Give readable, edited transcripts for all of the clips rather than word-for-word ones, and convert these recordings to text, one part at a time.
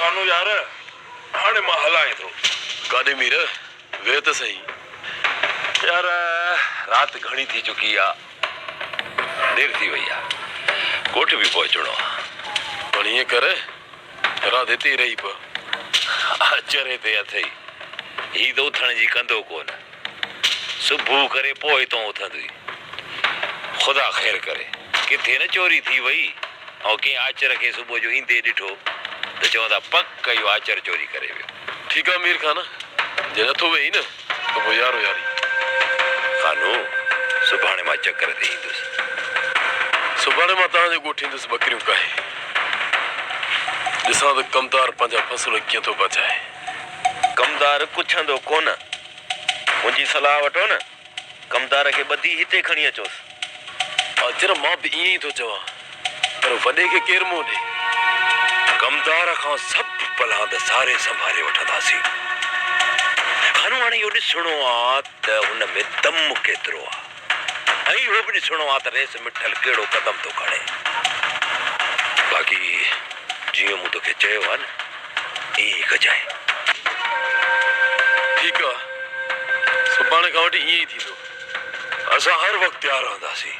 कानू यार हाणे मां हलाए थो काॾे मीर वे त सही यार रात घणी थी चुकी आ देर थी वई आ कोठ भी पहुचणो आ पण ईअं कर रात हिते ई रही प अचरे ते अथई ही तो उथण जी कंदो कोन सुबह करे पोइ तो उथंदी खुदा खैर करे किथे न चोरी थी वई और कंहिं आचर खे सुबुह जो ईंदे ॾिठो त चवंदा पक इहो आचर चोरी करे वियो ठीकु आहे मीर खान जे नथो वेही न त पोइ यारो यारी खानू सुभाणे मां चकर ते ईंदुसि सुभाणे मां तव्हांजे ॻोठ ईंदुसि बकरियूं काहे ॾिसां त कमदार पंहिंजा फसल कीअं थो बचाए कमदार पुछंदो कोन मुंहिंजी सलाह वठो न कमदार खे ॿधी हिते खणी अचोसि अजर मां बि ईअं ई थो चवां पर वॾे खे केरु मुंहुं ॾे कमदार खां सभु पलाद सारे संभाले वठंदासीं खानू हाणे इहो ॾिसणो आहे त हुन में दम केतिरो आहे ऐं इहो बि ॾिसणो आहे त रेस मिठल कहिड़ो कदम थो खणे बाक़ी जीअं मूं तोखे चयो आहे न ईअं ई कजांइ ठीकु आहे सुभाणे खां वठी ईअं ई थींदो असां हर वक़्तु तयारु रहंदासीं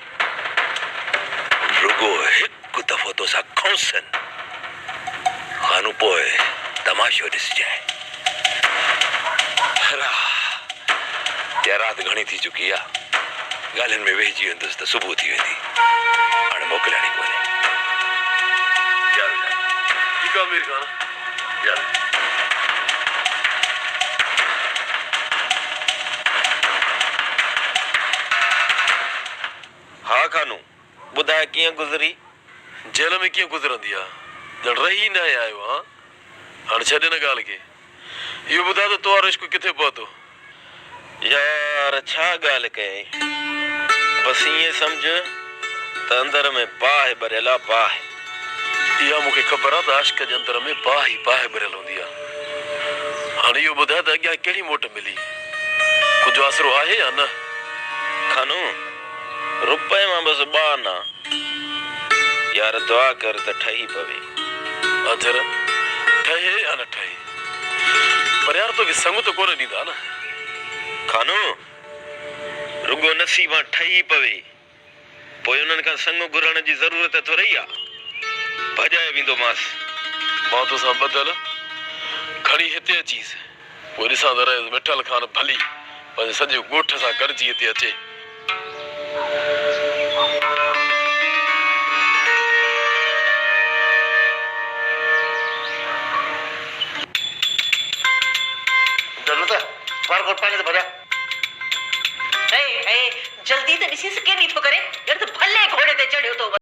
रुगो हिकु दफ़ो तोसां खौंसनि खानू पोइ तमाशो ॾिसजांइ राति घणी थी चुकी आहे ॻाल्हियुनि में वेहिजी वेंदुसि त सुबुह थी वेंदी हाणे मोकिलियाणी कोन्हे ठीकु आहे मीर खान हा खानू ॿुधाए कीअं गुज़री जेल में कीअं गुज़रंदी आहे ॼण रही न आयो हा हाणे छॾे न ॻाल्हि खे इहो ॿुधाए त तुंहिंजो इश्क किथे पहुतो यार छा ॻाल्हि कयई बसि ईअं सम्झ त अंदर में बाहि भरियल आहे बाहि इहा मूंखे ख़बर आहे त आशिक जे अंदर में बाहि भरियल हूंदी आहे हाणे इहो ॿुधाए त अॻियां कहिड़ी मोट मिली कुझु आसरो आहे या न खानू रुपए मां बसि ॿ न यार दुआ कर त ठही पवे अजर ठहे या न ठहे पर यार तोखे संग त कोन ॾींदा न खानू रुगो नसीबां ठही पवे पोइ उन्हनि खां संग घुरण जी ज़रूरत थोरी आहे भॼाए वेंदोमांसि मां तोसां ॿधल खणी हिते अचीसि पोइ ॾिसां त रहियुसि मिठल खान भली पंहिंजे सॼे ॻोठ सां गॾिजी हिते अचे जल्दी त ॾिसीस केरी थो करे यार त भले घोड़े ते चढ़ियो तो